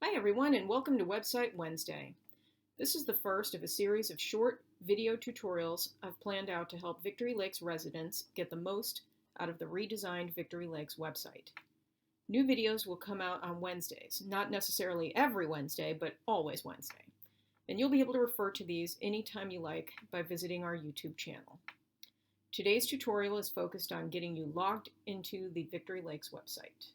Hi everyone and welcome to Website Wednesday. This is the first of a series of short video tutorials I've planned out to help Victory Lakes residents get the most out of the redesigned Victory Lakes website. New videos will come out on Wednesdays, not necessarily every Wednesday, but always Wednesday. And you'll be able to refer to these anytime you like by visiting our YouTube channel. Today's tutorial is focused on getting you logged into the Victory Lakes website.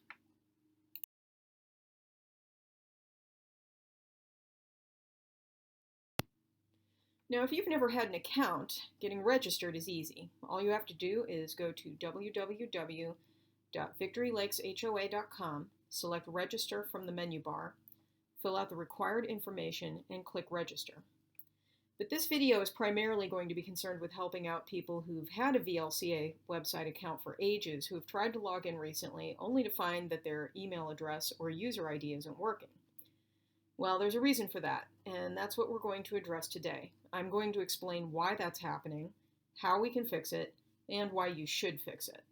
Now, if you've never had an account, getting registered is easy. All you have to do is go to www.victorylakeshoa.com, select Register from the menu bar, fill out the required information, and click Register. But this video is primarily going to be concerned with helping out people who've had a VLCA website account for ages, who have tried to log in recently, only to find that their email address or user ID isn't working. Well, there's a reason for that, and that's what we're going to address today. I'm going to explain why that's happening, how we can fix it, and why you should fix it.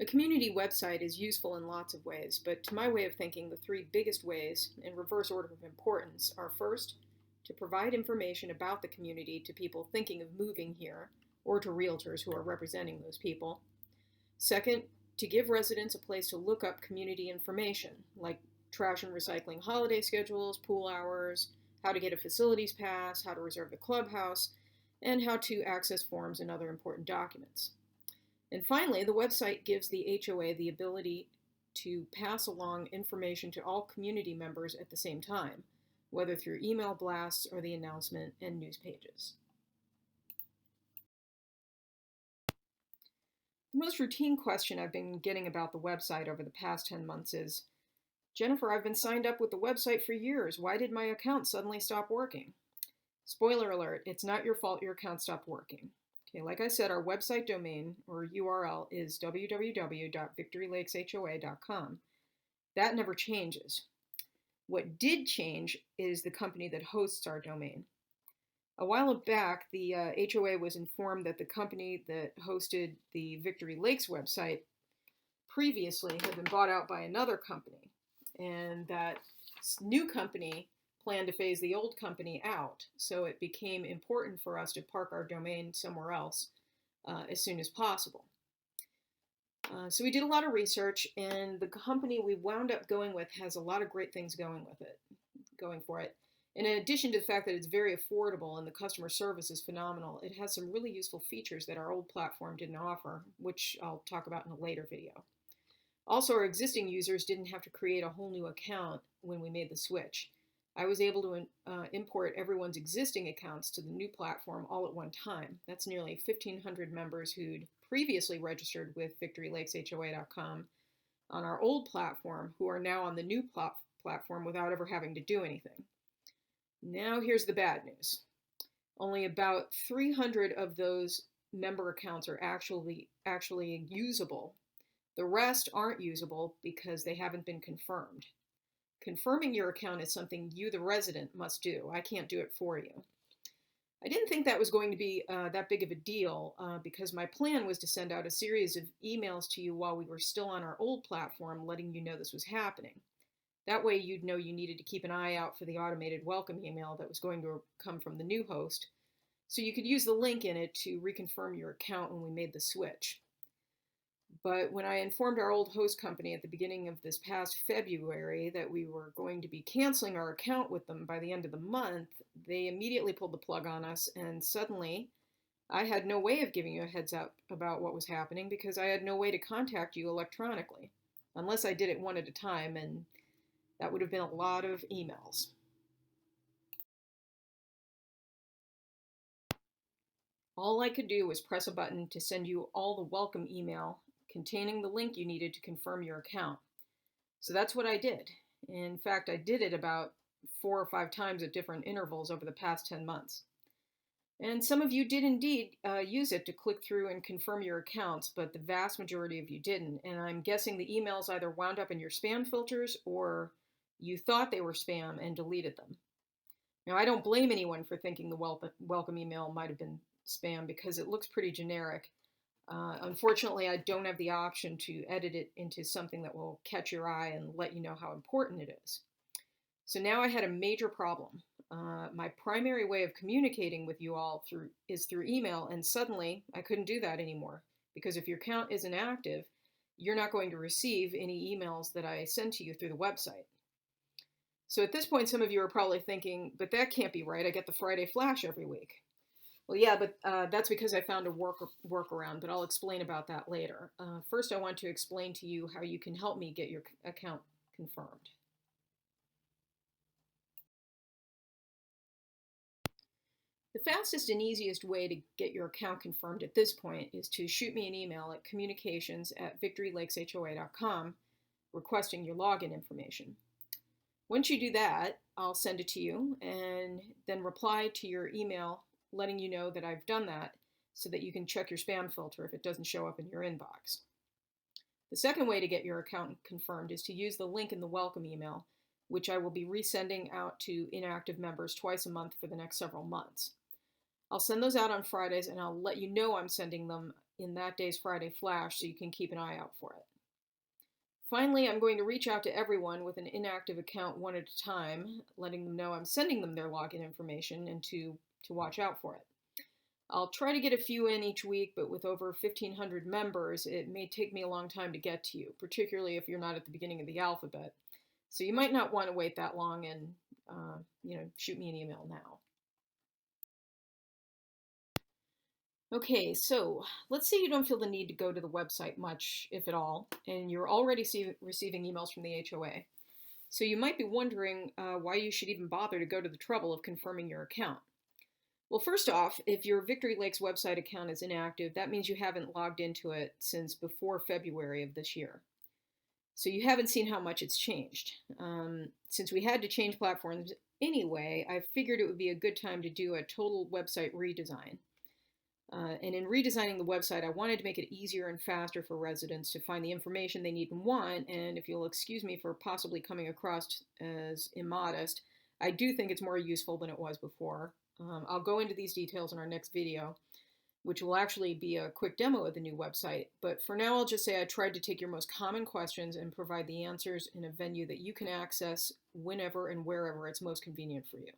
A community website is useful in lots of ways, but to my way of thinking, the three biggest ways, in reverse order of importance, are first, to provide information about the community to people thinking of moving here, or to realtors who are representing those people. Second, to give residents a place to look up community information, like trash and recycling holiday schedules, pool hours, how to get a facilities pass, how to reserve the clubhouse, and how to access forms and other important documents. And finally, the website gives the HOA the ability to pass along information to all community members at the same time, whether through email blasts or the announcement and news pages. The most routine question I've been getting about the website over the past 10 months is, Jennifer, I've been signed up with the website for years. Why did my account suddenly stop working? Spoiler alert, it's not your fault your account stopped working. Okay, like I said, our website domain, or URL, is www.victorylakeshoa.com. That never changes. What did change is the company that hosts our domain. A while back, the HOA was informed that the company that hosted the Victory Lakes website previously had been bought out by another company, and that new company planned to phase the old company out, so it became important for us to park our domain somewhere else as soon as possible. So we did a lot of research, and the company we wound up going with has a lot of great things going for it. And in addition to the fact that it's very affordable and the customer service is phenomenal, it has some really useful features that our old platform didn't offer, which I'll talk about in a later video. Also, our existing users didn't have to create a whole new account when we made the switch. I was able to import everyone's existing accounts to the new platform all at one time. That's nearly 1,500 members who'd previously registered with VictoryLakesHOA.com on our old platform who are now on the new platform without ever having to do anything. Now here's the bad news. Only about 300 of those member accounts are actually usable. The rest aren't usable because they haven't been confirmed. Confirming your account is something you, the resident, must do. I can't do it for you. I didn't think that was going to be that big of a deal because my plan was to send out a series of emails to you while we were still on our old platform, letting you know this was happening. That way you'd know you needed to keep an eye out for the automated welcome email that was going to come from the new host, so you could use the link in it to reconfirm your account when we made the switch. But when I informed our old host company at the beginning of this past February that we were going to be canceling our account with them by the end of the month, they immediately pulled the plug on us, and suddenly I had no way of giving you a heads up about what was happening because I had no way to contact you electronically, unless I did it one at a time, and that would have been a lot of emails. All I could do was press a button to send you all the welcome email containing the link you needed to confirm your account. So that's what I did. In fact, I did it about 4 or 5 times at different intervals over the past 10 months. And some of you did indeed use it to click through and confirm your accounts, but the vast majority of you didn't. And I'm guessing the emails either wound up in your spam filters or you thought they were spam and deleted them. Now, I don't blame anyone for thinking the welcome email might have been spam because it looks pretty generic. Unfortunately, I don't have the option to edit it into something that will catch your eye and let you know how important it is. So now I had a major problem. My primary way of communicating with you all is through email, and suddenly I couldn't do that anymore because if your account isn't active, you're not going to receive any emails that I send to you through the website. So at this point, some of you are probably thinking, but that can't be right. I get the Friday Flash every week. Well, yeah, but that's because I found a workaround, but I'll explain about that later. First, I want to explain to you how you can help me get your account confirmed. The fastest and easiest way to get your account confirmed at this point is to shoot me an email at communications@victorylakeshoa.com requesting your login information. Once you do that, I'll send it to you and then reply to your email letting you know that I've done that so that you can check your spam filter if it doesn't show up in your inbox. The second way to get your account confirmed is to use the link in the welcome email, which I will be resending out to inactive members twice a month for the next several months. I'll send those out on Fridays and I'll let you know I'm sending them in that day's Friday Flash so you can keep an eye out for it. Finally, I'm going to reach out to everyone with an inactive account one at a time, letting them know I'm sending them their login information and to watch out for it. I'll try to get a few in each week, but with over 1,500 members, it may take me a long time to get to you, particularly if you're not at the beginning of the alphabet. So you might not want to wait that long and, shoot me an email now. Okay, so let's say you don't feel the need to go to the website much, if at all, and you're already receiving emails from the HOA. So you might be wondering why you should even bother to go to the trouble of confirming your account. Well, first off, if your Victory Lakes website account is inactive, that means you haven't logged into it since before February of this year. So you haven't seen how much it's changed. Since we had to change platforms anyway, I figured it would be a good time to do a total website redesign. And in redesigning the website, I wanted to make it easier and faster for residents to find the information they need and want. And if you'll excuse me for possibly coming across as immodest, I do think it's more useful than it was before. I'll go into these details in our next video, which will actually be a quick demo of the new website. But for now, I'll just say I tried to take your most common questions and provide the answers in a venue that you can access whenever and wherever it's most convenient for you.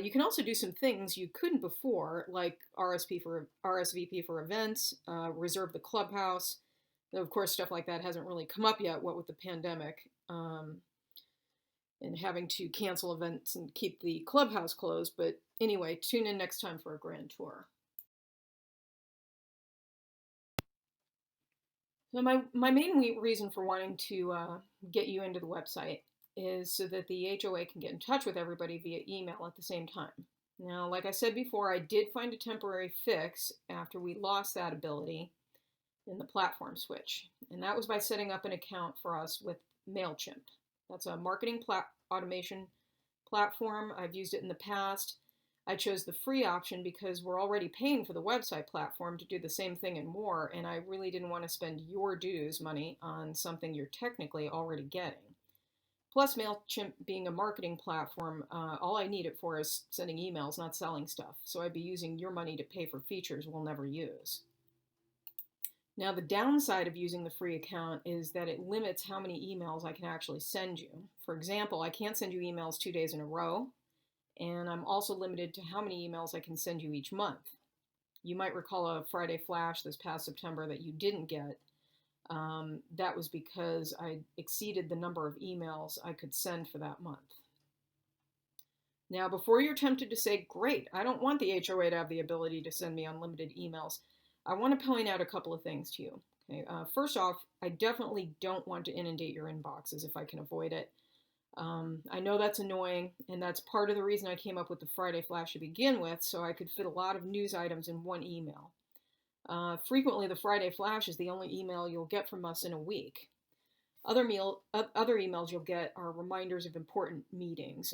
You can also do some things you couldn't before, like RSVP for events, reserve the clubhouse. Though of course, stuff like that hasn't really come up yet, what with the pandemic, and having to cancel events and keep the clubhouse closed. But anyway, tune in next time for a grand tour. So my main reason for wanting to get you into the website is so that the HOA can get in touch with everybody via email at the same time. Now, like I said before, I did find a temporary fix after we lost that ability in the platform switch, and that was by setting up an account for us with MailChimp. That's a marketing automation platform. I've used it in the past. I chose the free option because we're already paying for the website platform to do the same thing and more, and I really didn't want to spend your dues money on something you're technically already getting. Plus, MailChimp being a marketing platform, all I need it for is sending emails, not selling stuff. So I'd be using your money to pay for features we'll never use. Now, the downside of using the free account is that it limits how many emails I can actually send you. For example, I can't send you emails 2 days in a row, and I'm also limited to how many emails I can send you each month. You might recall a Friday Flash this past September that you didn't get. That was because I exceeded the number of emails I could send for that month. Now, before you're tempted to say, great, I don't want the HOA to have the ability to send me unlimited emails, I want to point out a couple of things to you. Okay? First off, I definitely don't want to inundate your inboxes if I can avoid it. I know that's annoying, and that's part of the reason I came up with the Friday Flash to begin with, so I could fit a lot of news items in one email. Frequently, the Friday Flash is the only email you'll get from us in a week. Other emails you'll get are reminders of important meetings.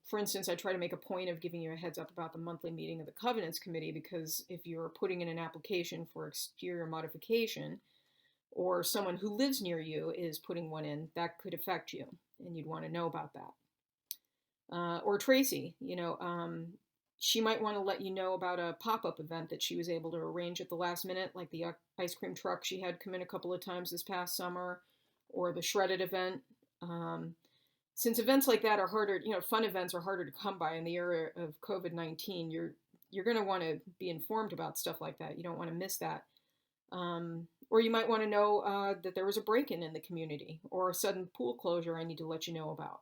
For instance, I try to make a point of giving you a heads up about the monthly meeting of the Covenants Committee because if you're putting in an application for exterior modification or someone who lives near you is putting one in, that could affect you and you'd want to know about that. Or Tracy, She might want to let you know about a pop-up event that she was able to arrange at the last minute, like the ice cream truck she had come in a couple of times this past summer, or the shredded event. Um, since events like that are harder, fun events are harder to come by in the era of COVID-19, you're going to want to be informed about stuff like that. You don't want to miss that. Or you might want to know that there was a break-in in the community or a sudden pool closure I need to let you know about.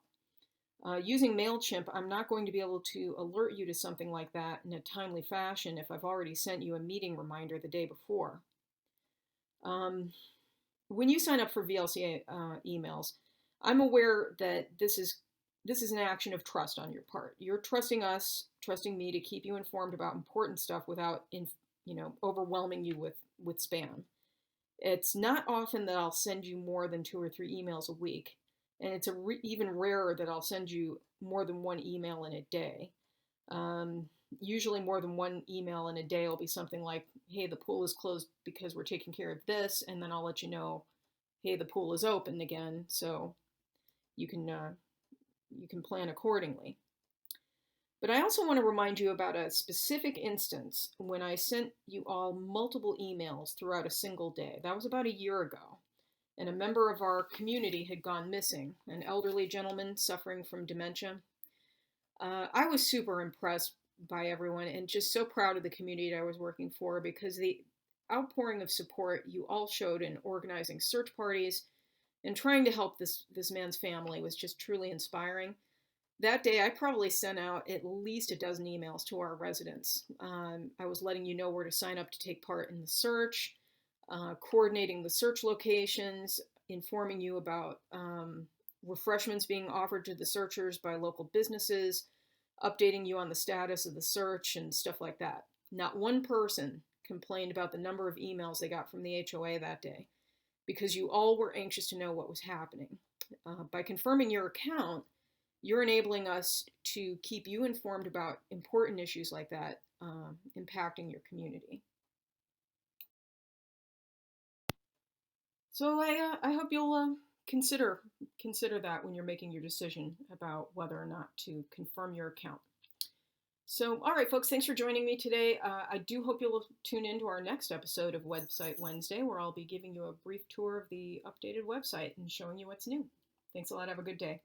Using MailChimp, I'm not going to be able to alert you to something like that in a timely fashion if I've already sent you a meeting reminder the day before. When you sign up for VLCA emails, I'm aware that this is an action of trust on your part. You're trusting us, trusting me to keep you informed about important stuff without overwhelming you with spam. It's not often that I'll send you more than 2 or 3 emails a week, and it's even rarer that I'll send you more than one email in a day. Usually more than one email in a day will be something like, hey, the pool is closed because we're taking care of this, and then I'll let you know, hey, the pool is open again, so you can plan accordingly. But I also want to remind you about a specific instance when I sent you all multiple emails throughout a single day. That was about a year ago, and a member of our community had gone missing, an elderly gentleman suffering from dementia. I was super impressed by everyone and just so proud of the community I was working for, because the outpouring of support you all showed in organizing search parties and trying to help this man's family was just truly inspiring. That day, I probably sent out at least a dozen emails to our residents. I was letting you know where to sign up to take part in the search, coordinating the search locations, informing you about refreshments being offered to the searchers by local businesses, updating you on the status of the search and stuff like that. Not one person complained about the number of emails they got from the HOA that day, because you all were anxious to know what was happening. By confirming your account, you're enabling us to keep you informed about important issues like that impacting your community. So I hope you'll consider that when you're making your decision about whether or not to confirm your account. So, all right, folks, thanks for joining me today. I do hope you'll tune in to our next episode of Website Wednesday, where I'll be giving you a brief tour of the updated website and showing you what's new. Thanks a lot. Have a good day.